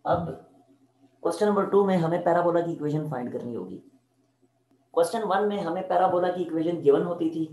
अब question number 2 में हमें पैराबोला की इक्वेशन फाइंड करनी होगी। क्वेश्चन 1 में हमें पैराबोला की इक्वेशन गिवन होती थी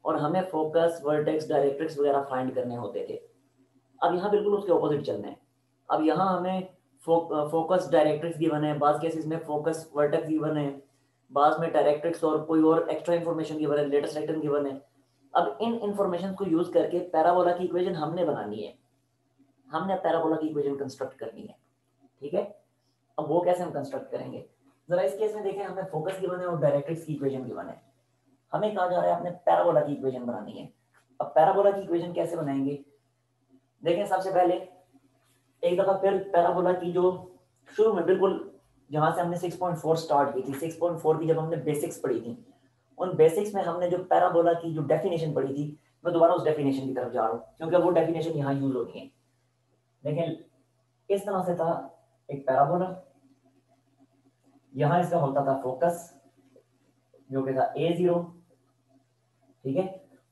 और हमें फोकस, वर्टेक्स, डायरेक्ट्रिक्स वगैरह फाइंड करने होते थे। अब यहाँ बिल्कुल उसके ऑपोजिट चलना है। अब यहाँ हमें फोकस, डायरेक्ट्रिक्स गिवन है, बाज़ केसेस में फोकस, वर्टेक्स गिवन है, बाज़ में डायरेक्ट्रिक्स और कोई और एक्स्ट्रा इन्फॉर्मेशन गिवन है, लेटेस्ट रेक्टन गिवन है। अब इन इन्फॉर्मेशन को यूज करके पैराबोला की इक्वेशन हमने बनानी है, हमने पैराबोला की इक्वेशन कंस्ट्रक्ट करनी है। ठीक है, अब वो कैसे हम कंस्ट्रक्ट करेंगे, जरा इस केस में देखें। हमें फोकस गिवन है और डायरेक्ट्रिक्स की इक्वेशन गिवन है। हमें कहा जा रहा है आपने पैराबोला की इक्वेशन बनानी है। अब पैराबोला की इक्वेशन कैसे बनाएंगे, देखें। सबसे पहले एक दफा फिर पैराबोला की जो शुरू में बिल्कुल जहां से हमने 6.4 स्टार्ट की थी, 6.4 की जब हमने बेसिक्स पढ़ी थी, उन बेसिक्स में हमने जो पैराबोला की जो डेफिनेशन पढ़ी थी, मैं दोबारा उस डेफिनेशन की तरफ जा रहा हूँ क्योंकि वो डेफिनेशन यहाँ यूज होनी है। देखें, इस तरह से था एक पैराबोला, यहां इसका होता था फोकस जो कि था A0, ठीक है,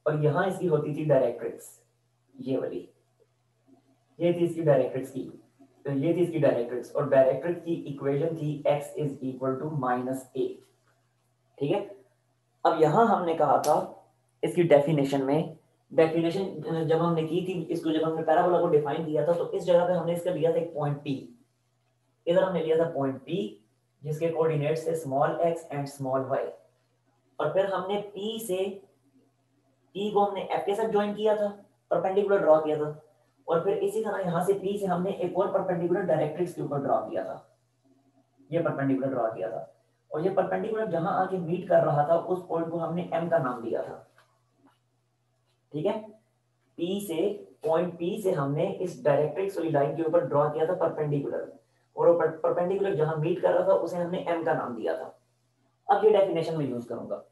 और यहां इसकी होती थी डायरेक्ट्रिक्स, ये वाली, ये थी इसकी डायरेक्ट्रिक्स की, तो ये थी इसकी डायरेक्ट्रिक्स, और डायरेक्ट्रिक्स की इक्वेशन थी x is equal to -a। ठीक है, अब यहां हमने कहा था इसकी डेफिनेशन में, डेफिनेशन जब हमने की थी इसको, जब हमने पैराबोला को डिफाइन किया था, तो इस जगह पे हमने इसका लिया था एक पॉइंट P, इधर हमने लिया था पॉइंट P जिसके कोऑर्डिनेट्स थे small x and small y, और फिर हमने P से P को हमने F के साथ ज्वाइन किया था, परपेंडिकुलर ड्रॉ किया था, और फिर इसी तरह यहां से P से हमने एक और परपेंडिकुलर डायरेक्ट्रिक्स के ऊपर ड्रॉ किया था, ये परपेंडिकुलर ड्रॉ किया था, और ये परपेंडिकुलर जहां आके मीट कर रहा था उस पॉइंट को हमने M का नाम दिया था। ठीक है, P से, पॉइंट P से हमने इस डायरेक्ट्रिक्स वाली लाइन के ऊपर ड्रॉ किया था परपेंडिकुलर, और वो परपेंडिकुलर जहां मीट कर रहा था उसे हमने M का नाम दिया था। अब ये डेफिनेशन में यूज करूंगा।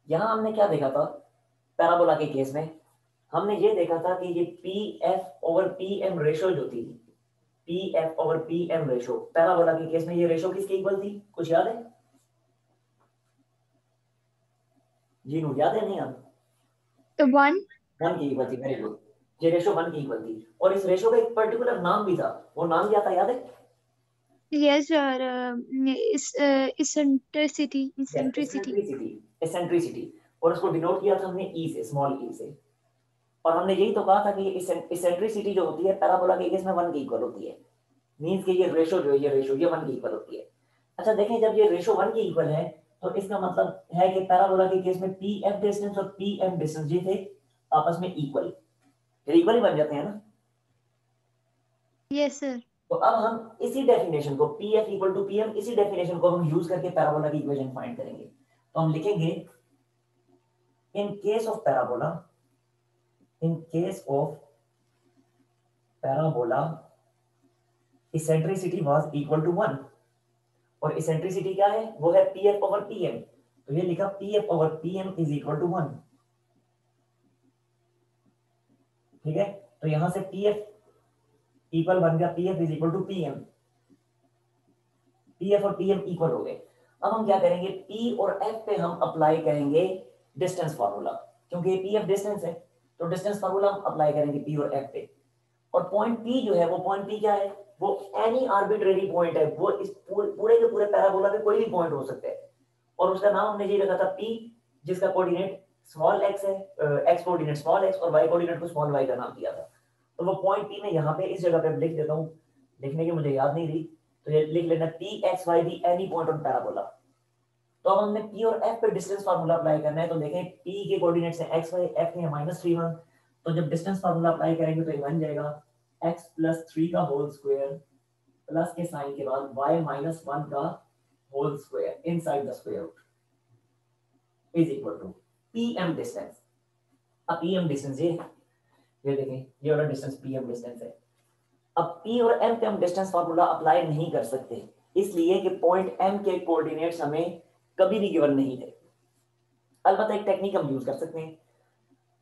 यहां हमने क्या देखा था पैराबोला के केस में, हमने ये देखा था कि ये PF ओवर PM रेशो जो थी, PF over PM ratio, parabola के केस में ये रेशो किसके इक्वल थी, कुछ याद है? जी नो, याद है नहीं याद? तो 1। 1 की इक्वल थी, वेरी गुड। ये रेशो 1 की इक्वल थी, और इस रेशो का एक पर्टिकुलर नाम भी था, वो नाम क्या था, याद है? Yes sir, eccentricity, yes, eccentricity. Eccentricity, eccentricity, और उसको डिनोट किया था हमने ई से, स्मॉल ई से, और हमने यही तो कहा था कि इसेंट्रिसिटी जो होती है पैराबोला के केस में 1 की इक्वल होती है, मींस कि ये रेशो जो है, ये रेशो ये 1 की इक्वल होती है। अच्छा देखें, जब ये रेशो 1 की इक्वल है तो इसका मतलब है कि पैराबोला के केस में पी एफ डिस्टेंस और पी एम डिस्टेंस ये थे आपस में इक्वल, फिर इक्वल ही बन जाते हैं ना। Yes sir. तो अब हम इसी डेफिनेशन को P F equal to P M, इसी डेफिनेशन को हम यूज करके पैराबोला की इक्वेशन फाइंड करेंगे। तो हम लिखेंगे in case of parabola, in case of parabola eccentricity was equal to 1, और इसेंट्रिसिटी क्या है, वो है P F over P M, तो ये लिखा P F over P M is equal to 1। ठीक है, तो यहां से पी एफ इक्वल बन गया P F is equal to P M, P F और पी एम इक्वल हो गए। अब हम क्या करेंगे, पी और एफ पे हम अप्लाई करेंगे डिस्टेंस फार्मूला, क्योंकि पी एफ डिस्टेंस है, तो डिस्टेंस फार्मूला हम अप्लाई करेंगे पी और एफ पे। और पॉइंट पी जो है, वो पॉइंट पी क्या है, वो एनी आर्बिट्रेरी पॉइंट है, वो इस पूरे के पूरे पैराबोला पे कोई भी पॉइंट हो सकता है, और उसका नाम हमने ये रखा था पी, जिसका कोऑर्डिनेट स्मॉल एक्स है, एक्स कोऑर्डिनेट स्मॉल एक्स और वाई कोऑर्डिनेट को स्मॉल वाई का नाम दिया था। तो वो पॉइंट पी में यहाँ पे इस जगह पे लिख देता हूँ, लिखने की मुझे याद नहीं रही, तो ये लिख लेना P X Y the any point on parabola. तो अब हमने पी और एफ पे डिस्टेंस फार्मूला अप्लाई करना है, तो देखें पी के कोऑर्डिनेट्स है एक्स वाई, एफ के -3 1, तो जब डिस्टेंस फार्मूला अप्लाई करेंगे तो ये बन जाएगा x प्लस 3 का होल स्क्वायर प्लस के साइन के बाद y माइनस 1 का whole square inside the square root is equal to pm distance. अब pm डिस्टेंस ये देखें, ये वाला डिस्टेंस pm डिस्टेंस है। अब p और m पे हम डिस्टेंस फार्मूला अप्लाई नहीं कर सकते, इसलिए कि पॉइंट m के कोऑर्डिनेट्स हमें कभी भी गिवन नहीं थे। अलबत्ता एक टेक्निक हम यूज कर सकते हैं,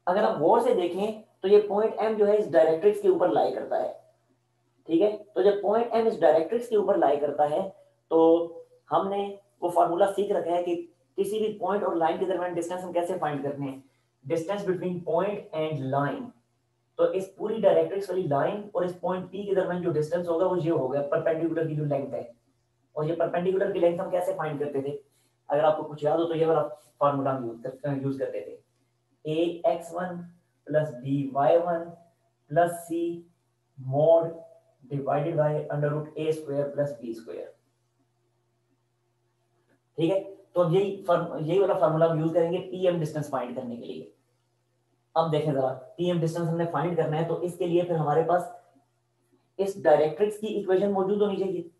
अगर आप गौर से देखें तो ये पॉइंट m जो है इस डायरेक्ट्रिक्स के ऊपर लाई करता है। ठीक है, तो जब पॉइंट m इस डायरेक्ट्रिक्स के ऊपर लाई करता है तो हमने वो फार्मूला सीख रखा है कि किसी भी पॉइंट और लाइन के दरमियान डिस्टेंस हम कैसे फाइंड करते हैं, distance between point and line तो इस पूरी डायरेक्ट्रिक्स वाली लाइन और इस पॉइंट पी के दरमियान जो डिस्टेंस होगा वो ये होगा परपेंडिकुलर की जो लेंथ है। और ये परपेंडिकुलर की लेंथ हम कैसे फाइंड करते थे, अगर आपको कुछ याद हो तो ये वाला फार्मूला हम यूज करते थे, ax1 plus by1 plus c mod divided by under root a square plus b square. ठीक है, तो अब यही वाला फार्मूला हम यूज करेंगे पीएम डिस्टेंस फाइंड करने के लिए। अब देखें जरा, पीएम डिस्टेंस हमने फाइंड करना है तो इसके लिए फिर हमारे पास इस डायरेक्ट्रिक्स की इक्वेशन मौजूद होनी चाहिए।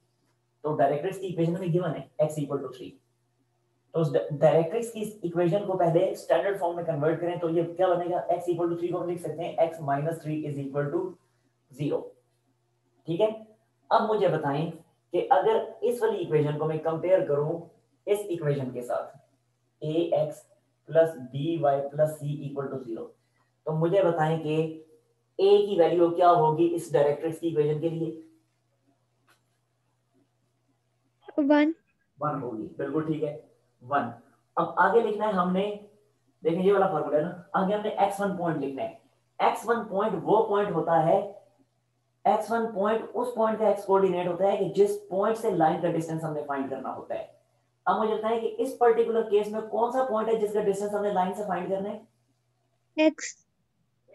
तो डायरेक्ट्रिक्स की इक्वेशन में गिवन है x इक्वल टू 3। तो उस डायरेक्ट्रिक्स की इक्वेशन को पहले स्टैंडर्ड फॉर्म में कन्वर्ट करें तो ये क्या बनेगा, x इक्वल टू 3 को हम लिख सकते हैं x minus 3 is equal to 0। ठीक है, अब मुझे बताएं कि अगर इस वाली इक्वेशन को मैं कंपेयर करूं इस इक्वेशन के साथ ax plus by plus c equal to 0, तो मुझे बताएं कि a की वैल्यू क्या होगी इस डायरेक्ट्रिक्स की इक्वेशन के लिए। 1 1 होगी, बिल्कुल ठीक है 1। अब आगे लिखना है हमने, देखिए ये वाला फॉर्मूला है ना, आगे हमने x1 पॉइंट लिखना है। x1 पॉइंट वो पॉइंट होता है, x1 पॉइंट उस पॉइंट का x कोऑर्डिनेट होता है कि जिस पॉइंट से लाइन का डिस्टेंस हमने फाइंड करना होता है। अब मुझे बताएं कि इस पर्टिकुलर केस में कौन सा पॉइंट है जिसका डिस्टेंस हमने लाइन से फाइंड करना है। x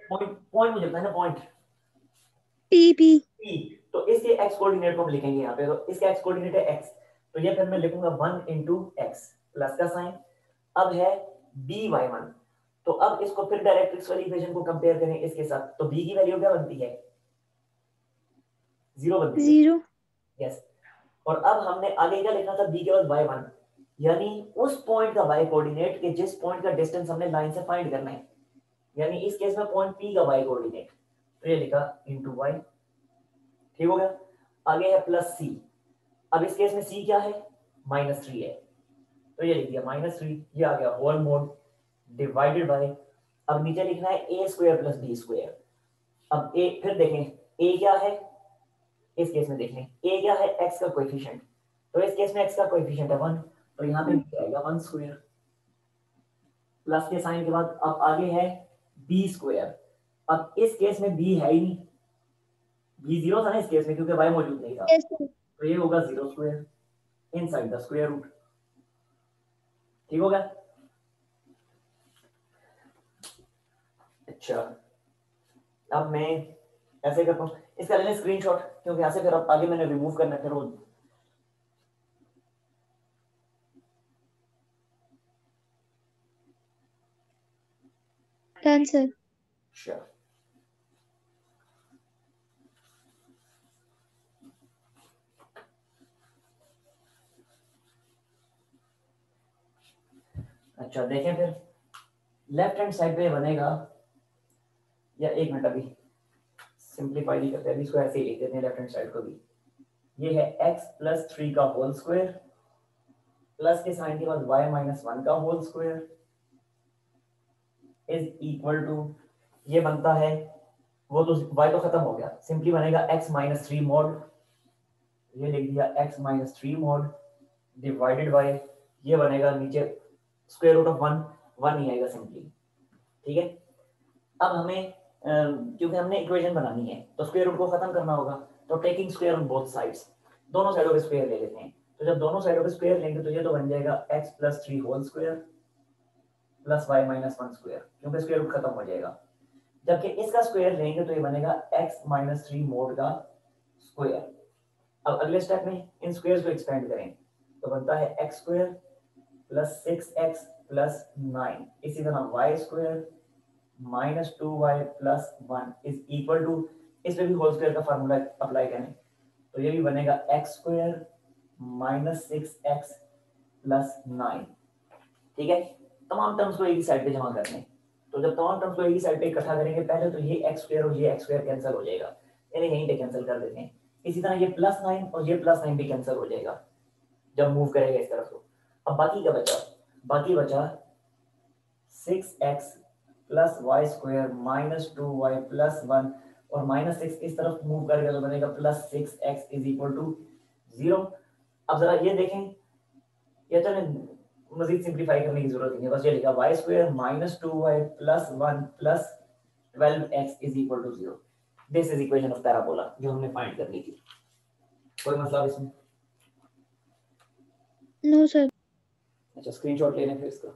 पॉइंट पॉइंट मुझे बताना पॉइंट p p। तो इसके x कोऑर्डिनेट को हम लिखेंगे यहाँ पे, तो इसका x कोऑर्डिनेट है x, तो ये फिर मैं लिखूंगा 1 इंटू x प्लस का साइन। अब है by1, तो अब इसको फिर डायरेक्ट्रिक्स वाली इक्वेशन को कंपेयर करें इसके साथ, तो b की वैल्यू क्या बनती है, 0 बनती है। 0 यस, और अब हमने आगे क्या लिखना था, b के बाद y1, यानी उस पॉइंट का y कोऑर्डिनेट के जिस पॉइंट का डिस्टेंस हमने लाइन से फाइंड करना है, यानी इस केस में पॉइंट p का y कोऑर्डिनेट, तो ये लिखा इनटू y। ठीक हो गया, आगे है प्लस c। अब इस केस में c क्या है, -3 है, तो ये लिख दिया -3, ये आ गया होल मोड डिवाइडेड बाय, अब नीचे लिखना है a square plus b square. अब a फिर देखें a क्या है, इस केस में देखें a क्या है, x का कोएफिशिएंट, तो इस केस में x का कोएफिशिएंट है 1, तो यहाँ पे b आएगा 1 स्क्वायर प्लस के साइन के बाद अब आगे है b स्क्वायर। अब इस केस में b है ही नहीं, b 0 था ना इस केस में क्योंकि y मौजूद नहीं था, yes तो ये होगा 0 square inside the square root. ठीक हो गया। अच्छा, अब मैं ऐसे करता हूँ, इसका लेना स्क्रीनशॉट क्योंकि यहाँ से फिर अब आगे मैंने रिमूव करना है फिर वो। done sir Sure. अच्छा देखें फिर लेफ्ट हैंड साइड पे बनेगा, या एक मिनट अभी सिंपलीफाई नहीं करते, अभी इसको ऐसे ही लिख देते हैं लेफ्ट हैंड साइड को भी। ये है x प्लस 3 का होल स्क्वायर प्लस के साइन के बाद y माइनस 1 का whole square is equal to, ये बनता है, वो तो y तो खत्म हो गया, सिंपली बनेगा x माइनस 3 मॉड, ये लिख दिया x minus 3 mod divided by, ये बनेगा नीचे स्क्वायर रूट ऑफ 1 ही आएगा सिंपली। ठीक है, अब हमें क्योंकि हमने इक्वेशन बनानी है तो स्क्वायर रूट को खत्म करना होगा, तो taking square on both sides, दोनों साइडों पे स्क्वायर ले लेते हैं। तो जब दोनों साइडों पे स्क्वायर लेंगे तो ये तो बन जाएगा x plus 3 whole square plus y minus 1 square, क्योंकि स्क्वायर रूट खत्म हो जाएगा। जबकि इसका स्क्वायर लेंगे तो ये बनेगा x माइनस 3 मोड का स्क्वायर। अब अगले स्टेप में इन स्क्वायर्स को एक्सपेंड करें तो बनता है x square plus 6x plus 9, इसी तरह y square minus 2y plus 1 is equal to, इस पे भी होल स्क्वायर का फार्मूला अप्लाई करें तो ये भी बनेगा x square minus 6x plus 9। ठीक है, तमाम टर्म्स को एक ही साइड पे जमा करने, तो जब तमाम टर्म्स को एक ही साइड पे इकट्ठा करेंगे पहले तो ये x स्क्वायर और ये x स्क्वायर कैंसिल हो जाएगा, यानी यहीं पे कैंसिल कर देते हैं। इसी तरह ये प्लस 9 और ये प्लस 9 भी कैंसिल हो जाएगा जब मूव करेगा इस तरफ को। अब बाकी क्या बचा, बाकी बचा 6x plus Y square minus 2y plus 1, और माइनस 6 इस तरफ मूव करेगा तो बनेगा plus 6x is equal to 0। अब जरा ये देखें, ये तो मजीद सिंप्लीफाई करने की जरूरत नहीं है, बस ये लिखा y square minus 2y plus 1 plus 12x is equal to 0. This is equation of parabola जो हमने फाइंड करनी थी। कोई मसला इसमें? No sir. अच्छा स्क्रीनशॉट लेने फिर इसका।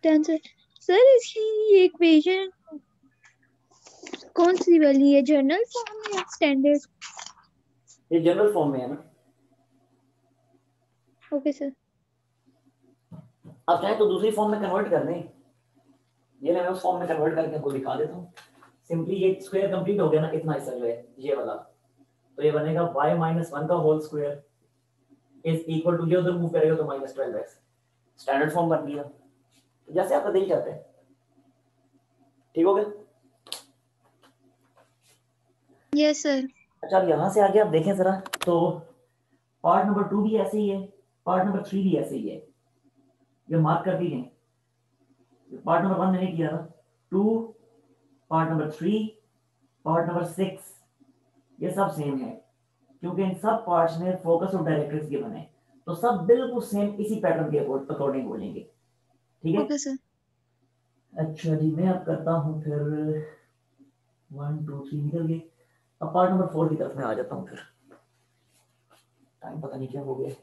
आंसर सर इसकी इक्वेशन कौन सी वाली है, जनरल फॉर्म में या स्टैंडर्ड? ये जनरल फॉर्म में है ना। Okay sir. अब चाहे तो दूसरी फॉर्म में कन्वर्ट कर दें, ये मैं उस फॉर्म में कन्वर्ट करके आपको दिखा देता हूँ। सिंपली ये स्क्वायर कंप्लीट हो गया ना, इतना हिस्सा जो है ये वाला, तो ये बनेगा y माइनस 1 का whole square is equal to, ये उधर मूव करेगा तो माइनस 12x, स्टैंडर्ड फॉर्म बन गया जैसे आपका दिल चाहता है। ठीक हो गया? Yes sir. अच्छा अब यहाँ से आगे आप देखें जरा, तो पार्ट नंबर 2 भी ऐसे ही है, पार्ट नंबर 3 भी ऐसे ही है, ये मार्क कर दीजिए। पार्ट नंबर 1 मैंने किया था, 2, पार्ट नंबर 3, पार्ट नंबर 6, ये सब सेम है क्योंकि इन सब पार्ट्स में फोकस और डायरेक्ट्रिक्स गिवन है, तो सब बिल्कुल सेम इसी पैटर्न के अकॉर्डिंग हो जाएंगे। ठीक है? Okay sir. अच्छा जी मैं अब करता हूँ फिर 1 2 3 निकल गए। अब पार्ट नंबर 4 की तरफ मैं आ जाता हूँ, फिर टाइम पता नहीं क्या हो गया।